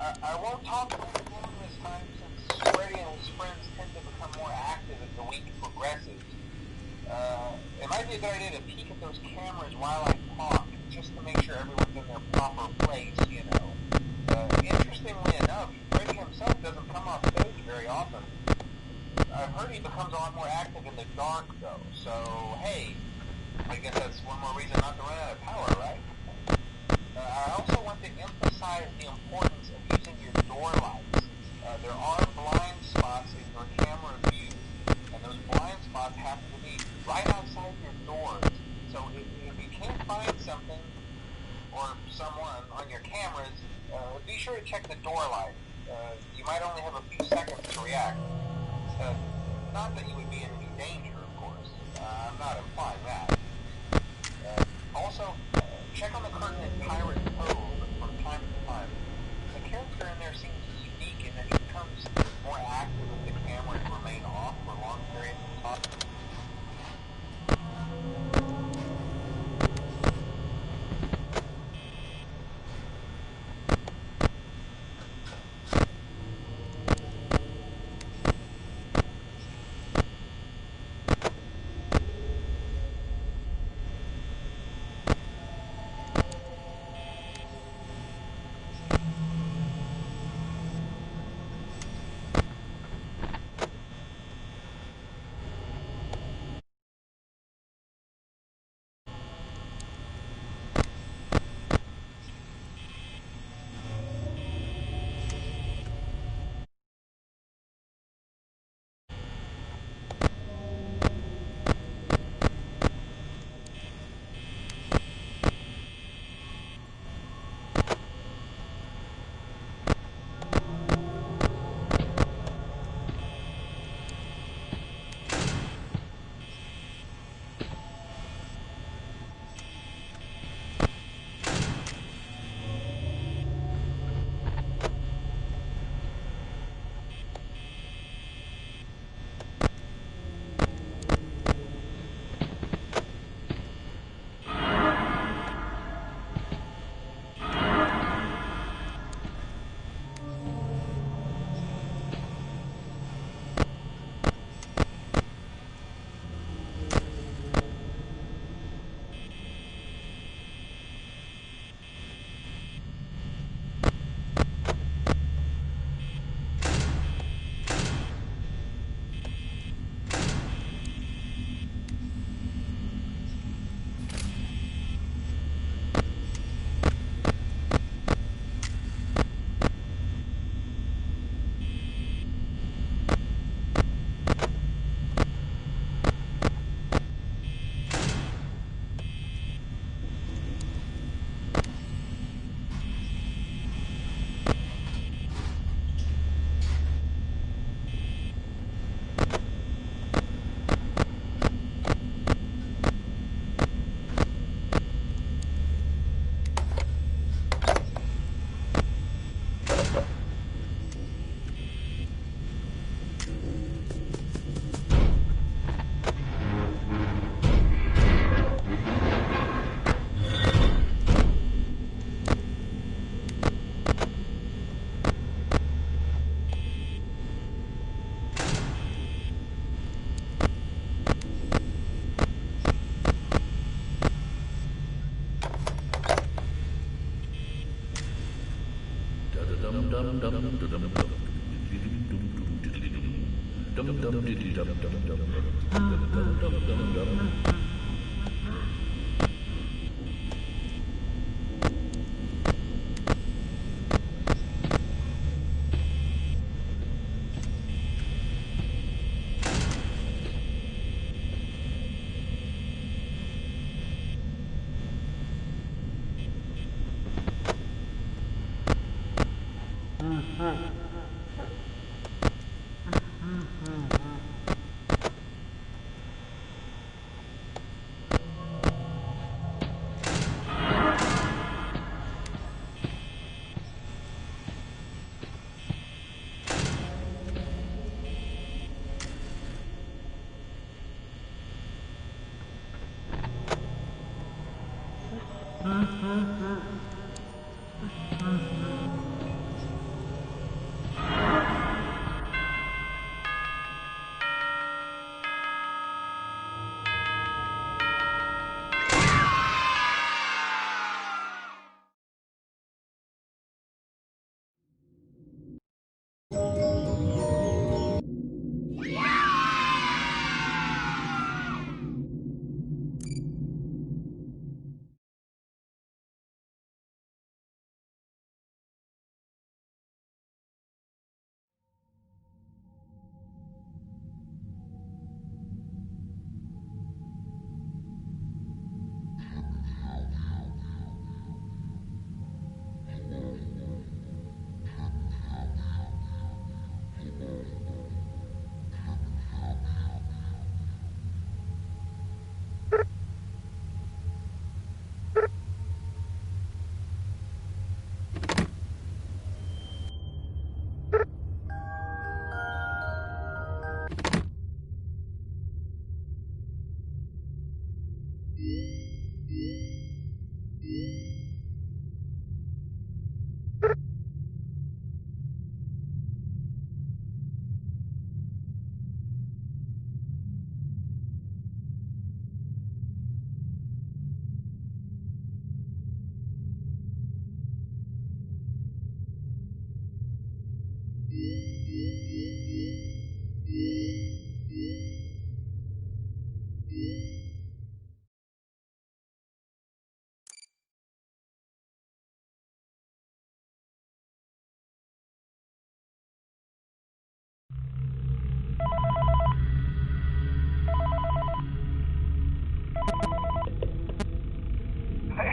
I won't talk about the moon this time since Freddy and his friends tend to become more active as the week progresses. It might be a good idea to peek at those cameras while I talk, just to make sure everyone's in their proper place, you know. Interestingly enough, Freddy himself doesn't come off stage very often. I've heard he becomes a lot more active in the dark, though, so hey, I guess that's one more reason not to run out of power, right? I also want to emphasize the importance of using your door lights. There are blind spots in your camera view, and those blind spots happen to be right outside your doors. So if you can't find something or someone on your cameras, be sure to check the door light. You might only have a few seconds to react. Not that you would be in any danger, of course. I'm not implying that. Also, check on the curtain in Pirate Cove from time to time. The character in there seems unique in that he becomes more active if the cameras remain off for long periods of time.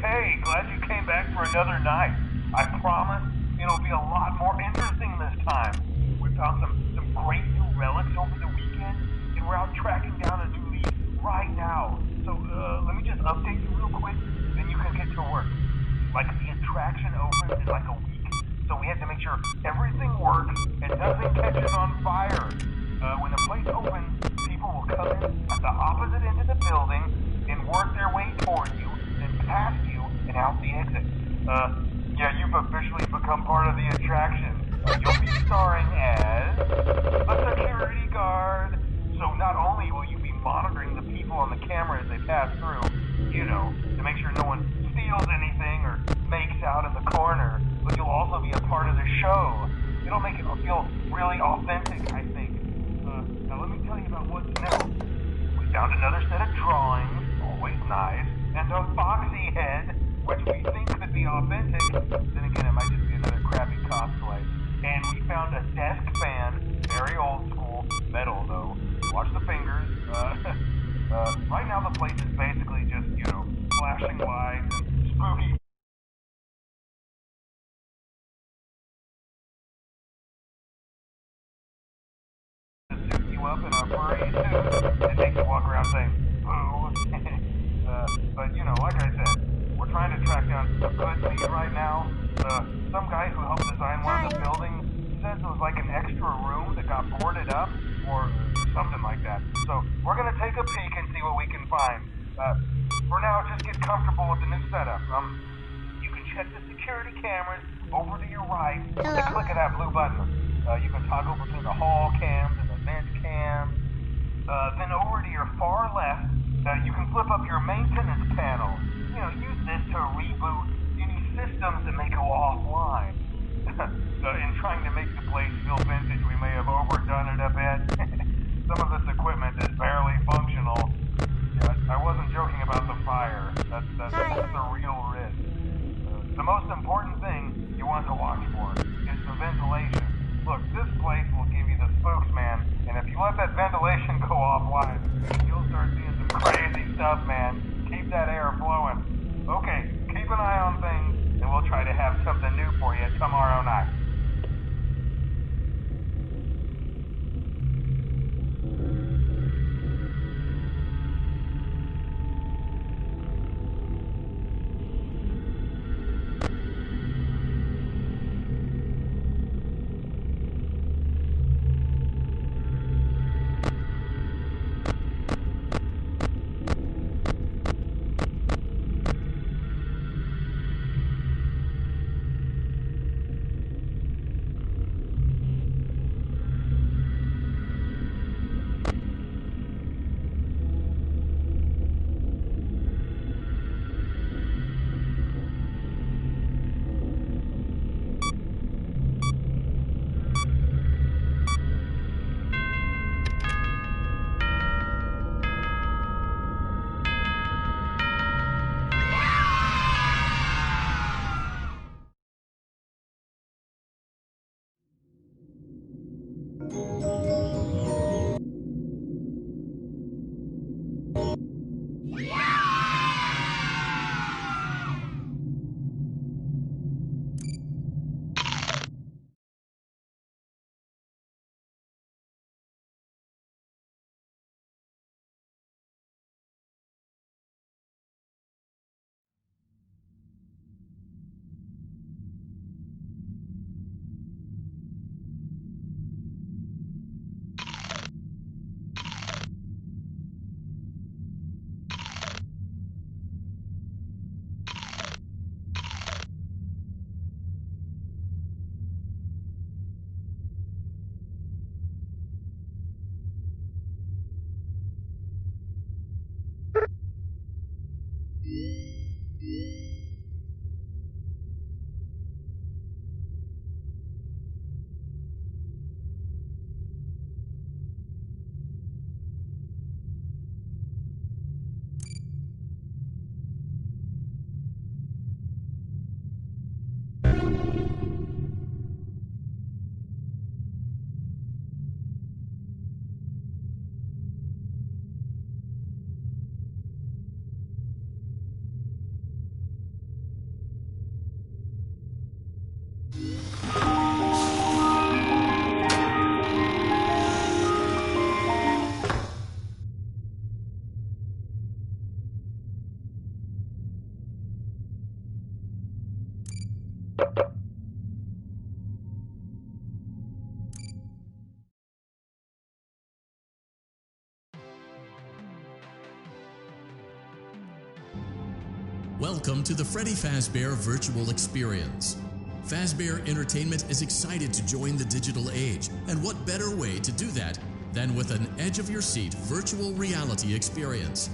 Hey, glad you came back for another night. I promise it'll be a lot more interesting this time. We found some great new relics over the weekend, and we're out tracking down a new lead right now. So, let me just update you real quick, then you can get to work. Like, the attraction opens in like a week, so we had to make sure everything works and nothing catches on fire. When the place opens, people will come in at the opposite end of the building and work their way toward you, then past you, and out the exit. Yeah, you've officially become part of the attraction. You'll be starring as a security guard. So not only will you be monitoring the people on the camera as they pass through, you know, to make sure no one steals anything or makes out in the corner, but you'll also be a part of the show. It'll make it feel really authentic, I think. Now let me tell you about what's new. We found another set of drawings, always nice, and a foxy head, which we think could be authentic. Then again, it might just be another crappy cosplay. And we found a desk fan, very old school, metal though. Watch the fingers. Right now the place is basically just, you know, flashing lights and spooky. Up in a furry suit and make you walk around saying, boo. But, you know, like I said, we're trying to track down a good lead right now. Some guy who helped design one of the buildings says it was like an extra room that got boarded up or something like that. So we're going to take a peek and see what we can find. For now, just get comfortable with the new setup. You can check the security cameras over to your right with the click of that blue button. You can toggle between the hall cams and the vent cams. Then over to your far left, you can flip up your maintenance panel. You know, use this to reboot any systems that may go offline. In trying to make the place feel vintage, we may have overdone it a bit. Some of this equipment is barely functional. Yeah, I wasn't joking about the fire. That's a real risk. The most important thing you want to watch for is the ventilation. Look, this place will give you the spooks, man, and if you let that ventilation go offline, you'll start seeing some crazy stuff, man. Keep that air flowing. Okay, keep an eye on things, and we'll try to have something new for you tomorrow night. Welcome to the Freddy Fazbear Virtual Experience. Fazbear Entertainment is excited to join the digital age, and what better way to do that than with an edge-of-your-seat virtual reality experience.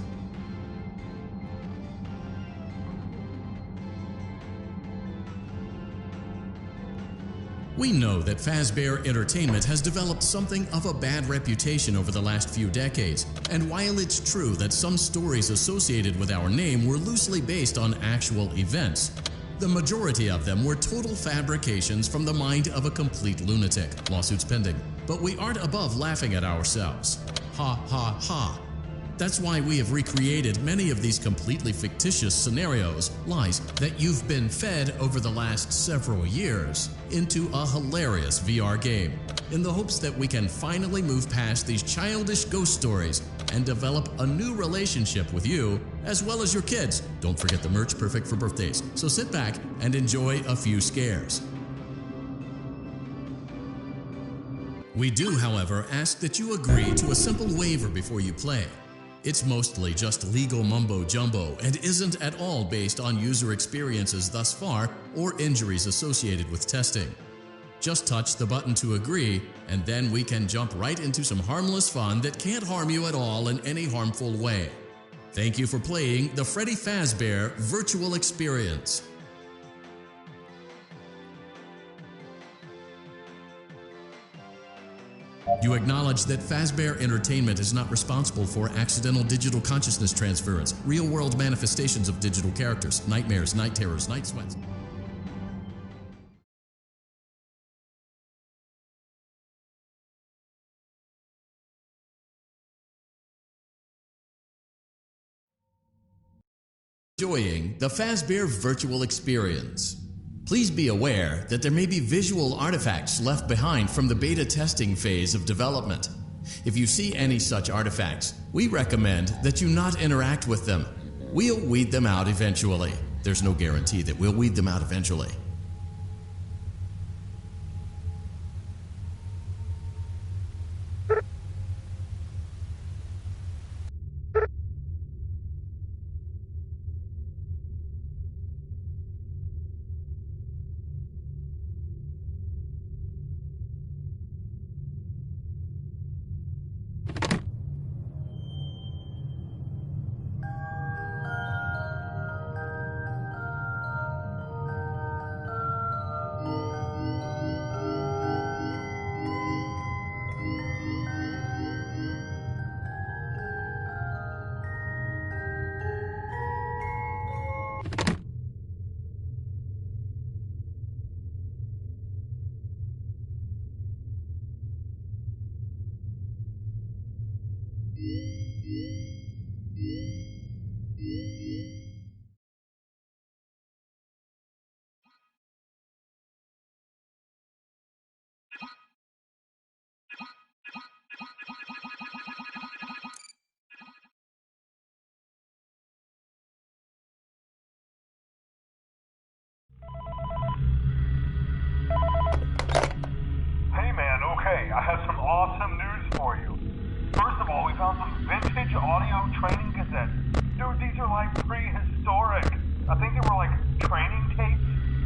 We know that Fazbear Entertainment has developed something of a bad reputation over the last few decades, and while it's true that some stories associated with our name were loosely based on actual events, the majority of them were total fabrications from the mind of a complete lunatic. Lawsuits pending. But we aren't above laughing at ourselves. Ha ha ha. That's why we have recreated many of these completely fictitious scenarios, lies, that you've been fed over the last several years into a hilarious VR game, in the hopes that we can finally move past these childish ghost stories and develop a new relationship with you, as well as your kids. Don't forget the merch, perfect for birthdays. So sit back and enjoy a few scares. We do, however, ask that you agree to a simple waiver before you play. It's mostly just legal mumbo-jumbo and isn't at all based on user experiences thus far or injuries associated with testing. Just touch the button to agree, and then we can jump right into some harmless fun that can't harm you at all in any harmful way. Thank you for playing the Freddy Fazbear Virtual Experience. You acknowledge that Fazbear Entertainment is not responsible for accidental digital consciousness transference, real-world manifestations of digital characters, nightmares, night terrors, night sweats. Enjoying the Fazbear Virtual Experience. Please be aware that there may be visual artifacts left behind from the beta testing phase of development. If you see any such artifacts, we recommend that you not interact with them. We'll weed them out eventually. There's no guarantee that we'll weed them out eventually. Hey man, okay, I have some awesome news for you. First of all, we found some vintage audio training cassettes. Dude, these are like prehistoric. I think they were like training tapes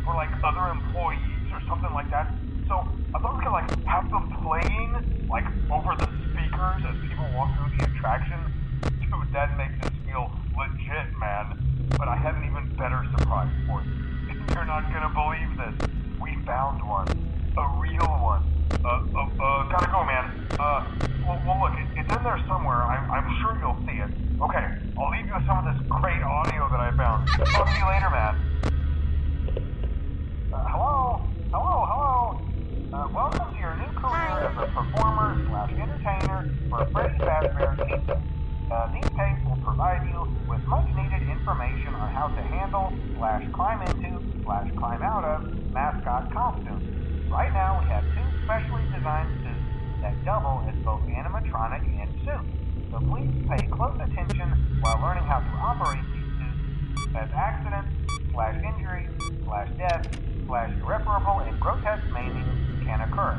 for like other employees or something like that. So I thought we could like have them playing like over the speakers as people walk through the attraction. Dude, that makes us feel legit, man. But I have an even better surprise for you. You're not gonna believe this. We found one. A real one. Gotta go, man. Well look, it's in there somewhere. I'm sure you'll see it. Okay, I'll leave you with some of this great audio that I found. Talk to you later, man. Hello? Welcome to your new career as a performer/entertainer for Freddy Fazbear Kingdom. These tapes will provide you with much-needed information on how to handle/climb into/climb out of mascot costumes. Right now, we have two specially designed suits that double as both animatronic and suit. So please pay close attention while learning how to operate these suits, as accidents/injury/death/irreparable and grotesque maiming can occur.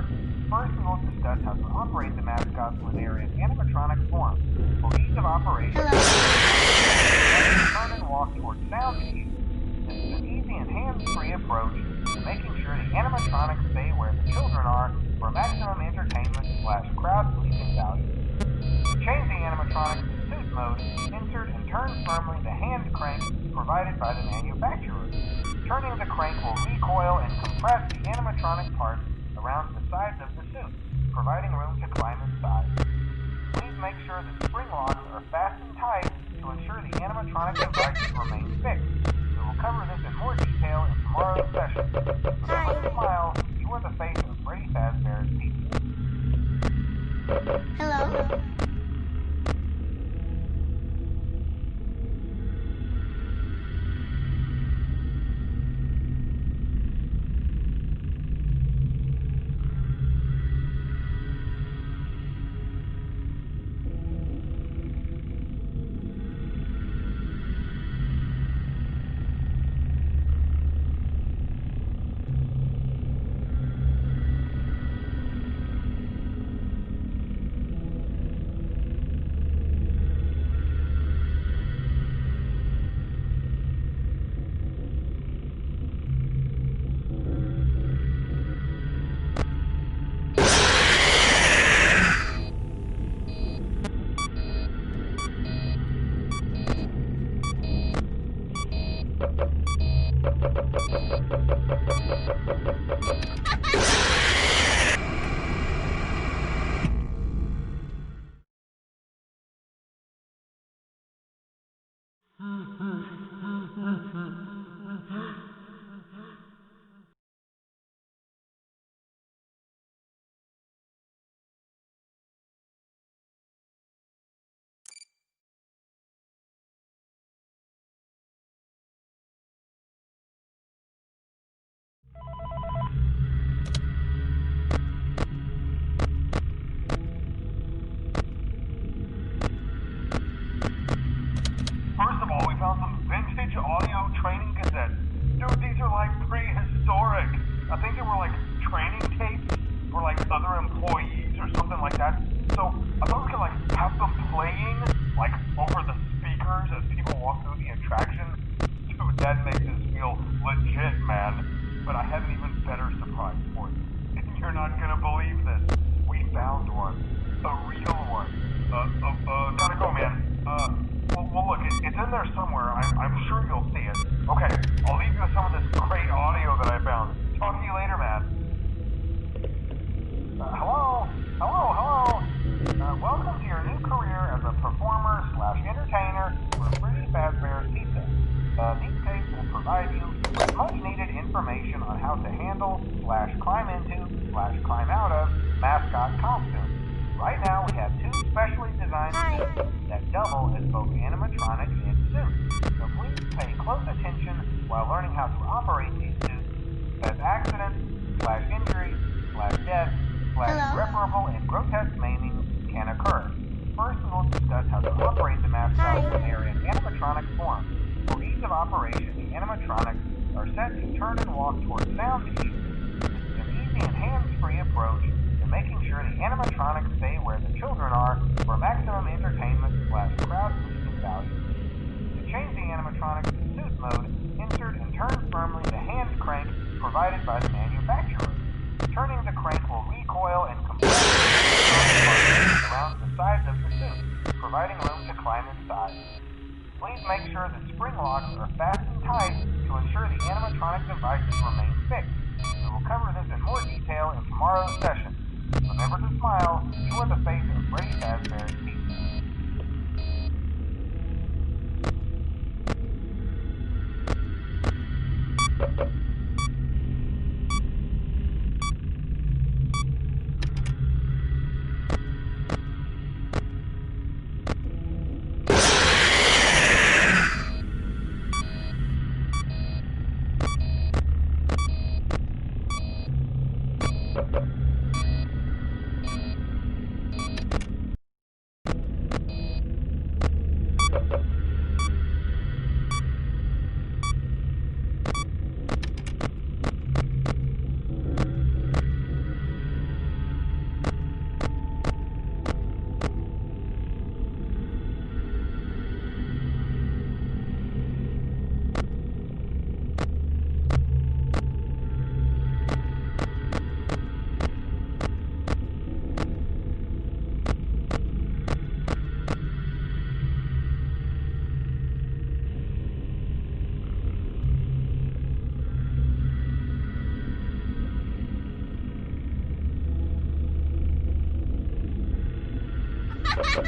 First, we will discuss how to operate the mascots when they are in animatronic form. For ease of operation, determine walk towards sound cues. This is an easy and hands-free approach to making sure the animatronics stay where the children are for maximum entertainment/crowd-pleasing value. To change the animatronics to suit mode, insert and turn firmly the hand crank provided by the manufacturer. Turning the crank will recoil and compress the animatronic parts around the sides of the suit, providing room to climb inside. Please make sure the spring locks are fastened tight to ensure the animatronic devices remain fixed. We will cover this in more detail in tomorrow's session. Remember to smile. You are the face of Freddy Fazbear's Pizza. Hello? First of all, we found some vintage audio training cassettes. Dude, these are like prehistoric. I think they were like training tapes for like other employees or something like that. So I thought we could like have them playing like over the speakers as people walk through the attraction. Dude, that makes us feel legit, man. But I have an even better surprise for you. You're not gonna believe this. We found one. A real one. Gotta go, man. Well, look, it's in there somewhere. I'm sure you'll see it. Okay, I'll leave you with some of this great audio that I found. Talk to you later, man. Hello? Welcome to your new career as a performer/entertainer for Freddy Fazbear's Pizza. These tapes will provide you with much-needed information on how to handle/climb into/climb out of mascot costumes. Right now, we have two specially designed suits that double as both animatronic and suit. So please pay close attention while learning how to operate these suits, as accidents/injuries/death/irreparable and grotesque maiming can occur. First, we will discuss how to operate the mascots when they are in animatronic form. For ease of operation, the animatronics are set to turn and walk towards sound cues. This is an easy and hands-free approach to making sure the animatronics stay where the children are for maximum entertainment/crowd-pleasing value. To change the animatronics to suit mode, insert and turn firmly the hand crank provided by the manufacturer. Turning the crank will recoil and compress the animatronic parts around the sides of the suit, providing room to climb inside. Please make sure the spring locks are fastened tight to ensure the animatronic devices remain fixed. We will cover this in more detail in tomorrow's session. Remember to smile. You are the face of Freddy Fazbear's Pizza. Hi.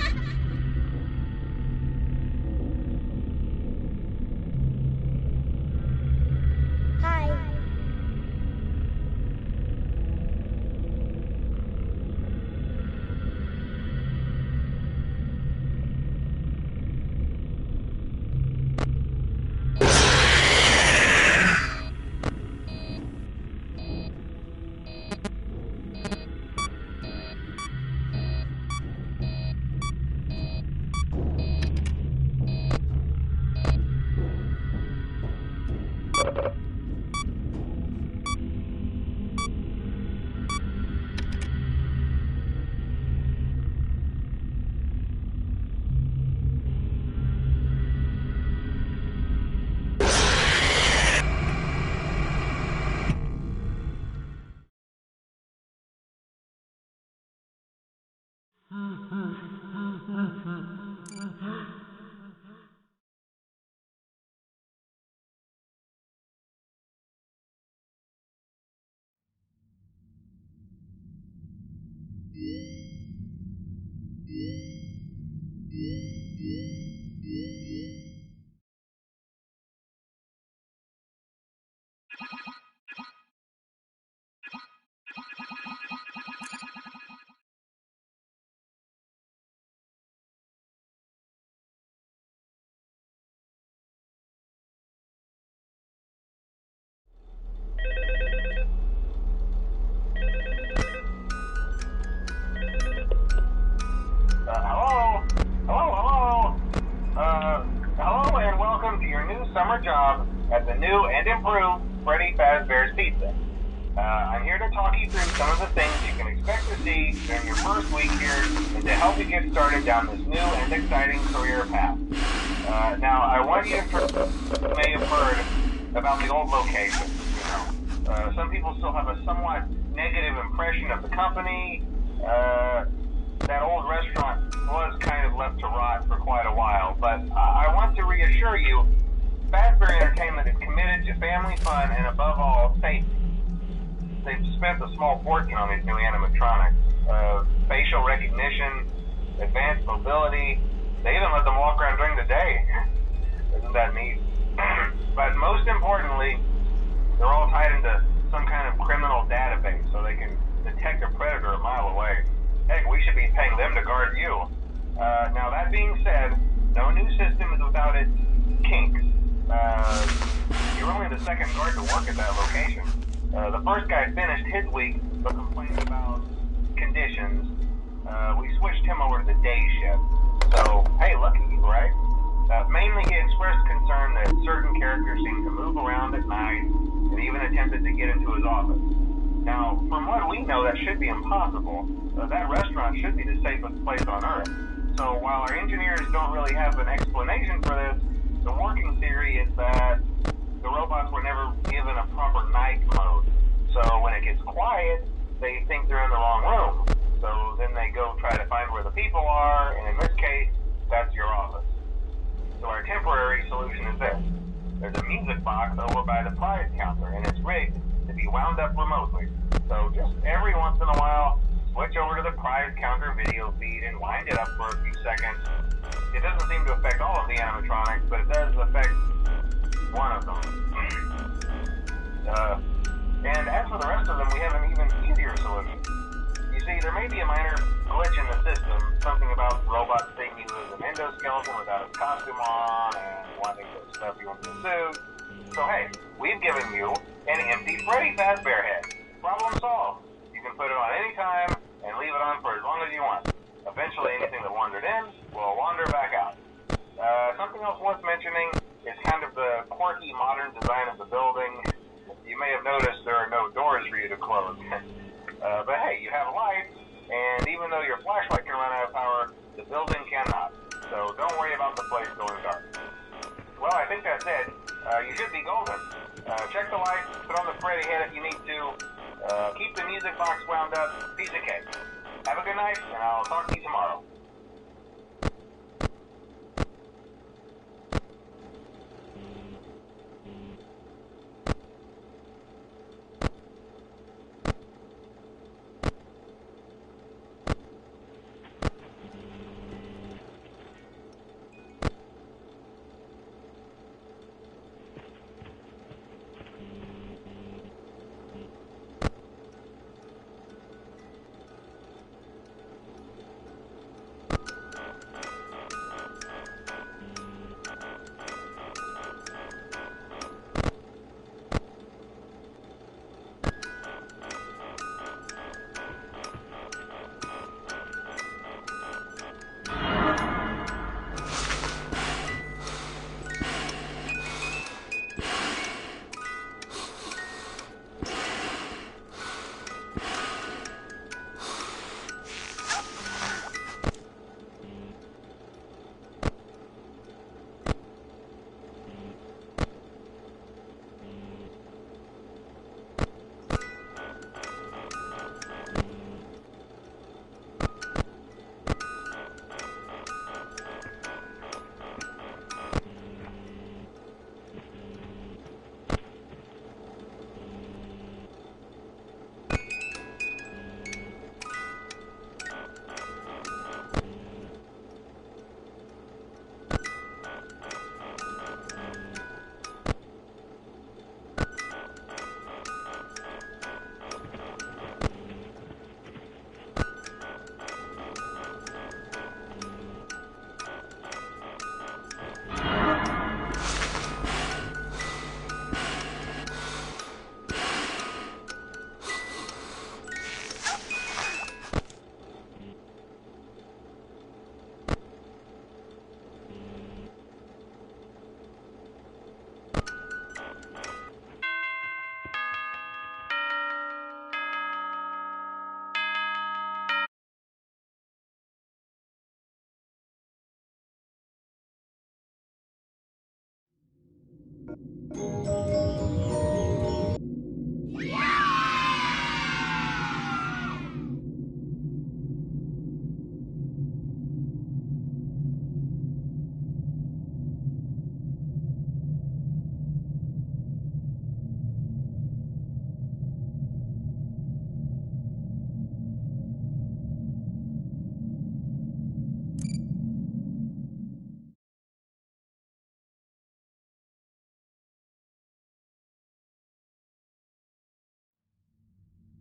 Hello and welcome to your new summer job at the new and improved Freddy Fazbear's Pizza. I'm here to talk you through some of the things you can expect to see during your first week here and to help you get started down this new and exciting career path. Now, I want you may have heard about the old location. Some people still have a somewhat negative impression of the company. That old restaurant was kind of left to rot for quite a while, but I want to reassure you, Fazbear Entertainment is committed to family fun and above all, safety. They've spent a small fortune on these new animatronics. Facial recognition, advanced mobility, they even let them walk around during the day. Isn't that neat? But most importantly, they're all tied into some kind of criminal database so they can detect a predator a mile away. Heck, we should be paying them to guard you. Now, that being said, no new system is without its kinks. You're only the second guard to work at that location. The first guy finished his week, but complained about conditions. We switched him over to the day shift. So, hey, lucky you, right? Mainly he expressed concern that certain characters seemed to move around at night and even attempted to get into his office. Now, from what we know, that should be impossible. That restaurant should be the safest place on Earth. So while our engineers don't really have an explanation for this, the working theory is that the robots were never given a proper night mode. So when it gets quiet, they think they're in the wrong room. So then they go try to find where the people are, and in this case, that's your office. So our temporary solution is this. There's a music box over by the prize counter, and it's rigged to be wound up remotely. So just every once in a while, switch over to the prize counter video feed and wind it up for a few seconds. It doesn't seem to affect all of the animatronics, but it does affect one of them. And as for the rest of them, we have an even easier solution. You see, there may be a minor glitch in the system, something about robots being used as an endoskeleton without its costume on, and wanting to stuff you into a suit. So hey, we've given you an empty Freddy Fazbear head. Problem solved. You can put it on any time and leave it on for as long as you want. Eventually anything that wandered in will wander back out. Something else worth mentioning is kind of the quirky modern design of the building. You may have noticed there are no doors for you to close. But hey, you have lights, and even though your flashlight can run out of power, the building cannot. So don't worry about the place going dark. Well, I think that's it. You should be golden. Check the lights, put on the Freddy head if you need to. Keep the music box wound up. Piece of cake. Have a good night, and I'll talk to you tomorrow.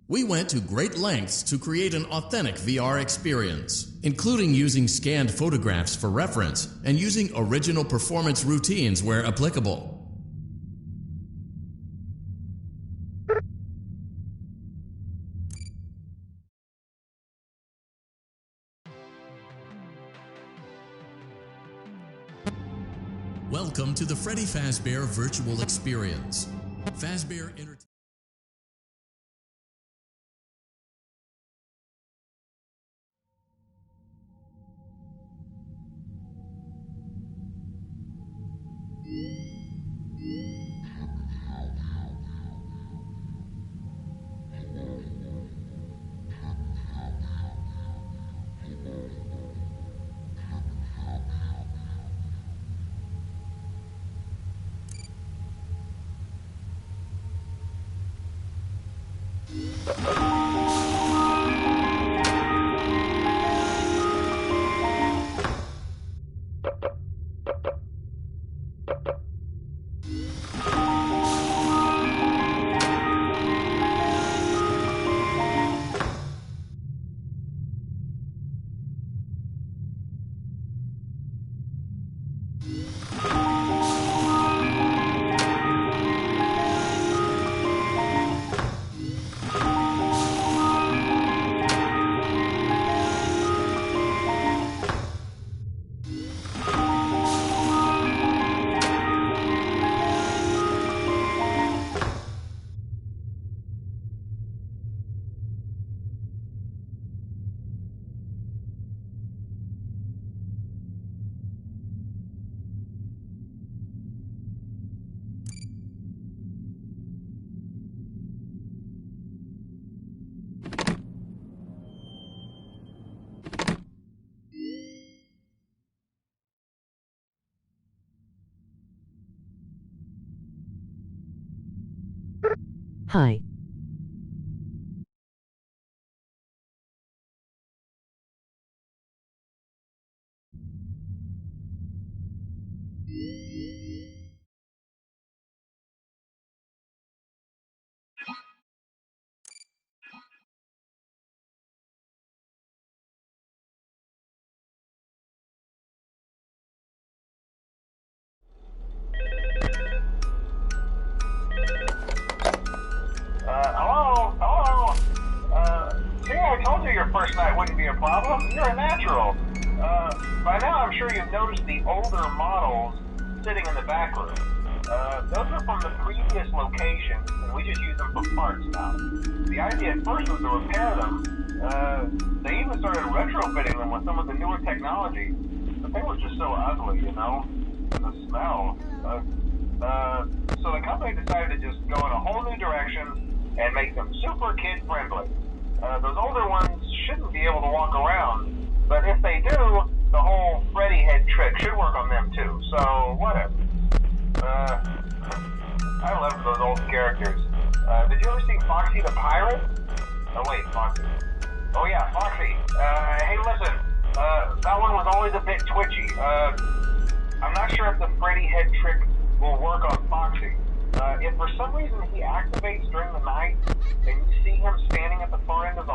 We went to great lengths to create an authentic VR experience, including using scanned photographs for reference and using original performance routines where applicable. Welcome to the Freddy Fazbear Virtual Experience. Fazbear Entertainment. Hi. Hello? See, I told you your first night wouldn't be a problem. You're a natural. By now I'm sure you've noticed the older models sitting in the back room. Those are from the previous location, and we just use them for parts now. The idea at first was to repair them. They even started retrofitting them with some of the newer technology, but they were just so ugly, you know? And the smell. So the company decided to just go in a whole new direction and make them super kid-friendly. Those older ones shouldn't be able to walk around, but if they do, the whole Freddy head trick should work on them too, so whatever. I love those old characters. Did you ever see Foxy the Pirate? Oh wait, Foxy. Oh yeah, Foxy. Hey listen, that one was always a bit twitchy. I'm not sure if the Freddy head trick will work on Foxy. If for some reason he activates during the night and you see him standing at the far end of the